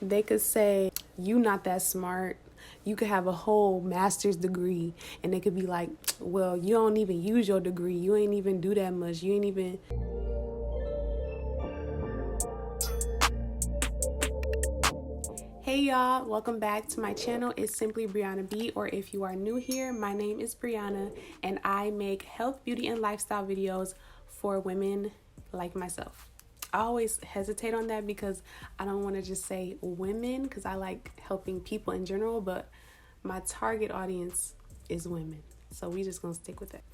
They could say, you not that smart. You could have a whole master's degree, and they could be like, well, you don't even use your degree. You ain't even do that much. You ain't even... Hey y'all, welcome back to my channel. It's SimplyBriannaB, or if you are new here, my name is Brianna, and I make health, beauty, and lifestyle videos for women like myself. I always hesitate on that because I don't want to just say women, because I like helping people in general, but my target audience is women. So we just gonna stick with it.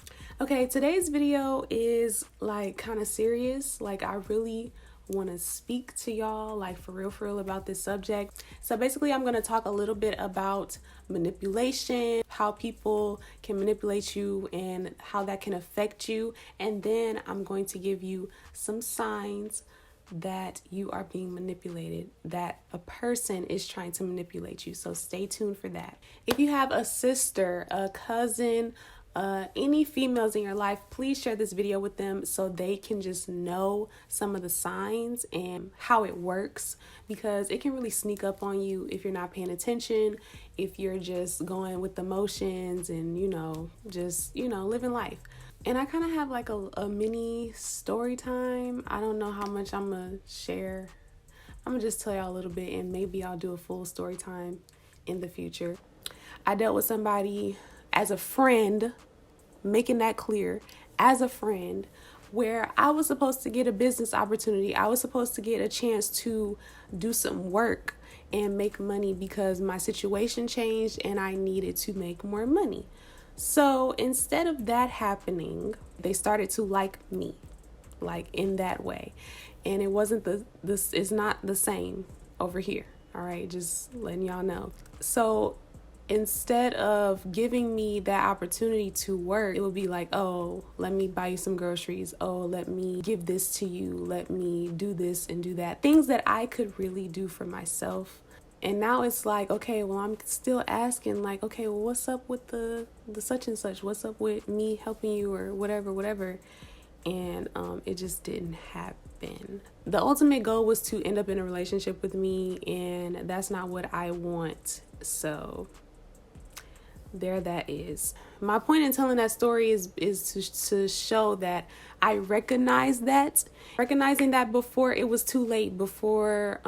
Okay, today's video is like kind of serious. Like, I really want to speak to y'all like for real about this subject. So basically I'm going to talk a little bit about manipulation, how people can manipulate you and how that can affect you, and then I'm going to give you some signs that you are being manipulated, that a person is trying to manipulate you. So stay tuned for that. If you have a sister, a cousin, any females in your life, please share this video with them so they can just know some of the signs and how it works, because it can really sneak up on you if you're not paying attention, if you're just going with the motions and, just, living life. And I kind of have like a mini story time. I don't know how much I'm going to share. I'm going to just tell y'all a little bit, and maybe I'll do a full story time in the future. I dealt with somebody as a friend, making that clear, as a friend, where I was supposed to get a business opportunity. I was supposed to get a chance to do some work and make money because my situation changed and I needed to make more money. So instead of that happening, they started to like me, like in that way. And it wasn't this is not the same over here. All right, just letting y'all know. So instead of giving me that opportunity to work, it would be like, oh, let me buy you some groceries. Oh, let me give this to you. Let me do this and do that. Things that I could really do for myself. And now it's like, okay, well, I'm still asking, like, okay, well, what's up with the such and such? What's up with me helping you or whatever? And it just didn't happen. The ultimate goal was to end up in a relationship with me, and that's not what I want. So there that is. My point in telling that story is to show that I recognize that. Recognizing that before it was too late, before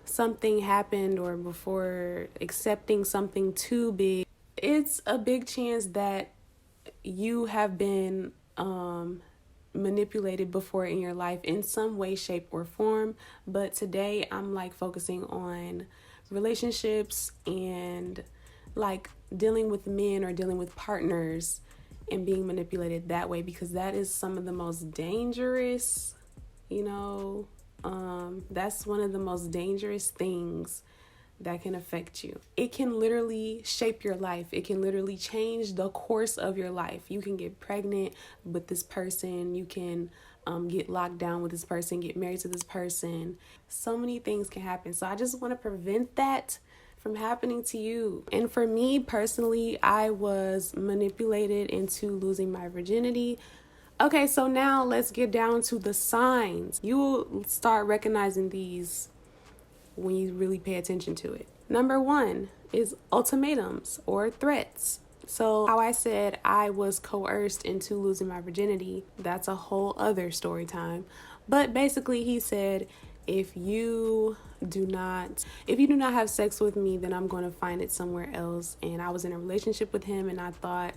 something happened, or before accepting something too big. It's a big chance that you have been manipulated before in your life in some way, shape, or form. But today I'm like focusing on relationships and like dealing with men or dealing with partners and being manipulated that way, because that is some of the most dangerous, that's one of the most dangerous things that can affect you. It can literally shape your life. It can literally change the course of your life. You can get pregnant with this person. You can get locked down with this person, get married to this person. So many things can happen. So I just want to prevent that from happening to you. And for me personally, I was manipulated into losing my virginity. Okay, so now let's get down to the signs. You will start recognizing these when you really pay attention to it. Number one is ultimatums or threats. So how I said I was coerced into losing my virginity, that's a whole other story time. But basically he said, if you do not have sex with me, then I'm going to find it somewhere else. And I was in a relationship with him and I thought,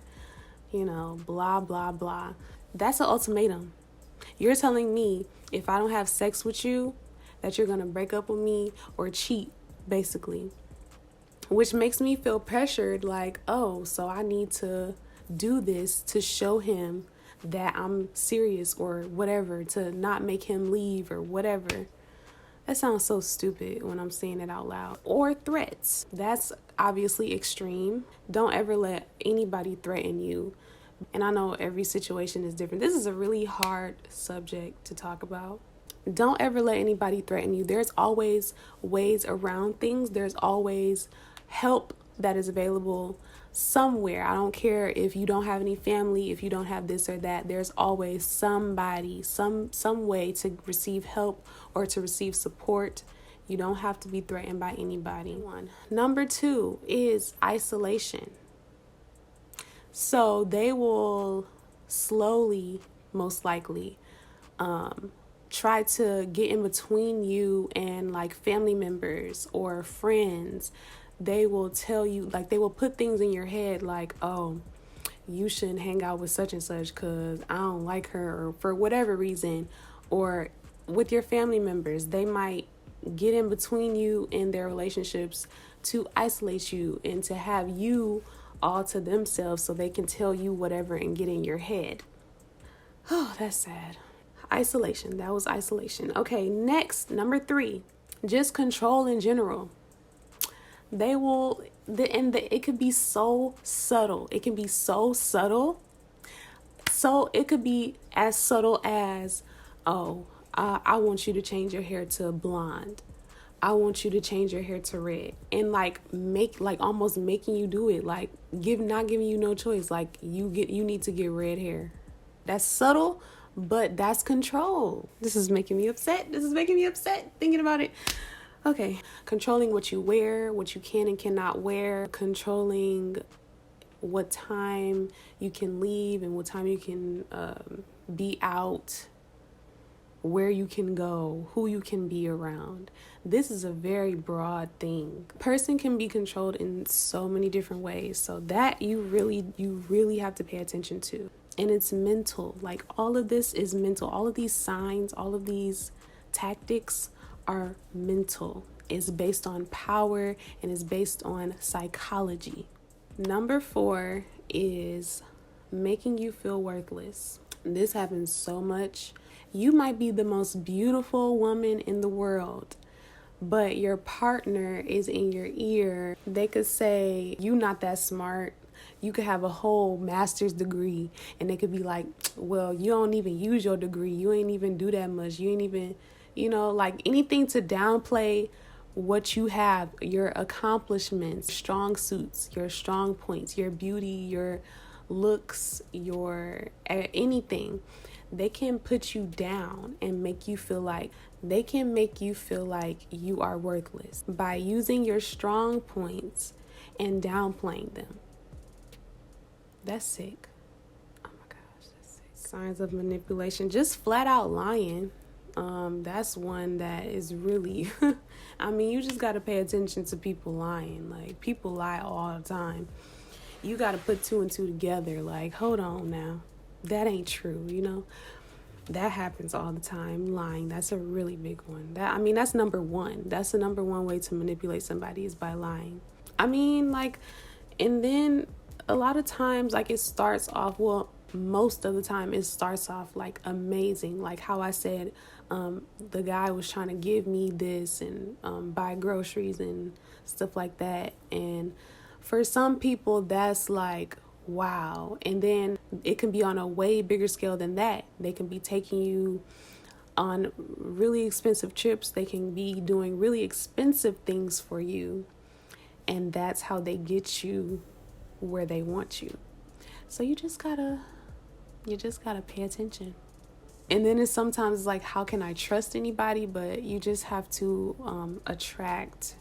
blah, blah, blah. That's an ultimatum. You're telling me if I don't have sex with you, that you're going to break up with me or cheat, basically. Which makes me feel pressured, like, oh, so I need to do this to show him that I'm serious or whatever, to not make him leave or whatever. That sounds so stupid when I'm saying it out loud. Or threats. That's obviously extreme. Don't ever let anybody threaten you. And I know every situation is different. This is a really hard subject to talk about. Don't ever let anybody threaten you. There's always ways around things. There's always help that is available somewhere. I don't care if you don't have any family, if you don't have this or that. There's always somebody, some way to receive help or to receive support You don't have to be threatened by anybody. Number 2 is isolation. So they will slowly, most likely, try to get in between you and like family members or friends. They will tell you, like, they will put things in your head like, oh, you shouldn't hang out with such and such because I don't like her, or for whatever reason. Or with your family members, they might get in between you and their relationships to isolate you and to have you all to themselves so they can tell you whatever and get in your head. Oh, that's sad. Isolation. That was isolation. Okay, next, number 3, just control in general. They will, it could be so subtle. It can be so subtle. So it could be as subtle as, oh, I want you to change your hair to blonde. I want you to change your hair to red. And almost making you do it. Like not giving you no choice. Like you need to get red hair. That's subtle, but that's control. This is making me upset. Thinking about it. Okay. Controlling what you wear, what you can and cannot wear. Controlling what time you can leave and what time you can be out. Where you can go, who you can be around. This is a very broad thing. A person can be controlled in so many different ways. So that you really have to pay attention to. And it's mental. Like all of this is mental. All of these signs, all of these tactics are mental. It's based on power and it's based on psychology. Number 4 is making you feel worthless. This happens so much. You might be the most beautiful woman in the world, but your partner is in your ear. They could say, you not that smart. You could have a whole master's degree, and they could be like, well, you don't even use your degree. You ain't even do that much. You ain't even, like anything to downplay what you have, your accomplishments, strong suits, your strong points, your beauty, your looks, your anything. They can put you down and make you feel like you are worthless by using your strong points and downplaying them. That's sick. Oh my gosh, that's sick. Signs of manipulation, just flat out lying. That's one that is really, you just got to pay attention to people lying. Like people lie all the time. You got to put 2 and 2 together. Like, hold on now. That ain't true, That happens all the time. Lying, that's a really big one. That's number 1. That's the number 1 way to manipulate somebody is by lying. And then a lot of times, it starts off, most of the time it starts off amazing. Like how I said, the guy was trying to give me this and buy groceries and stuff like that. And for some people, that's like, wow. And then it can be on a way bigger scale than that. They can be taking you on really expensive trips. They can be doing really expensive things for you. And that's how they get you where they want you. So you just gotta pay attention. And then sometimes like, how can I trust anybody? But you just have to attract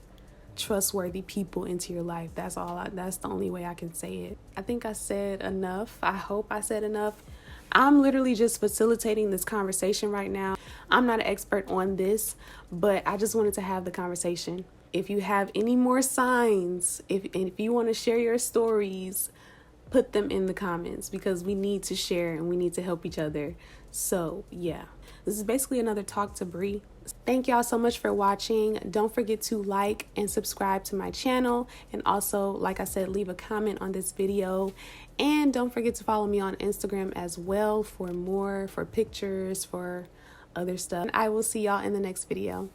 trustworthy people into your life. That's the only way I can say it. I think I said enough. I hope I said enough. I'm literally just facilitating this conversation right now. I'm not an expert on this, but I just wanted to have the conversation. If you have any more signs, if you want to share your stories, put them in the comments because we need to share and we need to help each other. So yeah, this is basically another talk to Bri. Thank y'all so much for watching. Don't forget to like and subscribe to my channel. And also, like I said, leave a comment on this video. And don't forget to follow me on Instagram as well for pictures, for other stuff. And I will see y'all in the next video.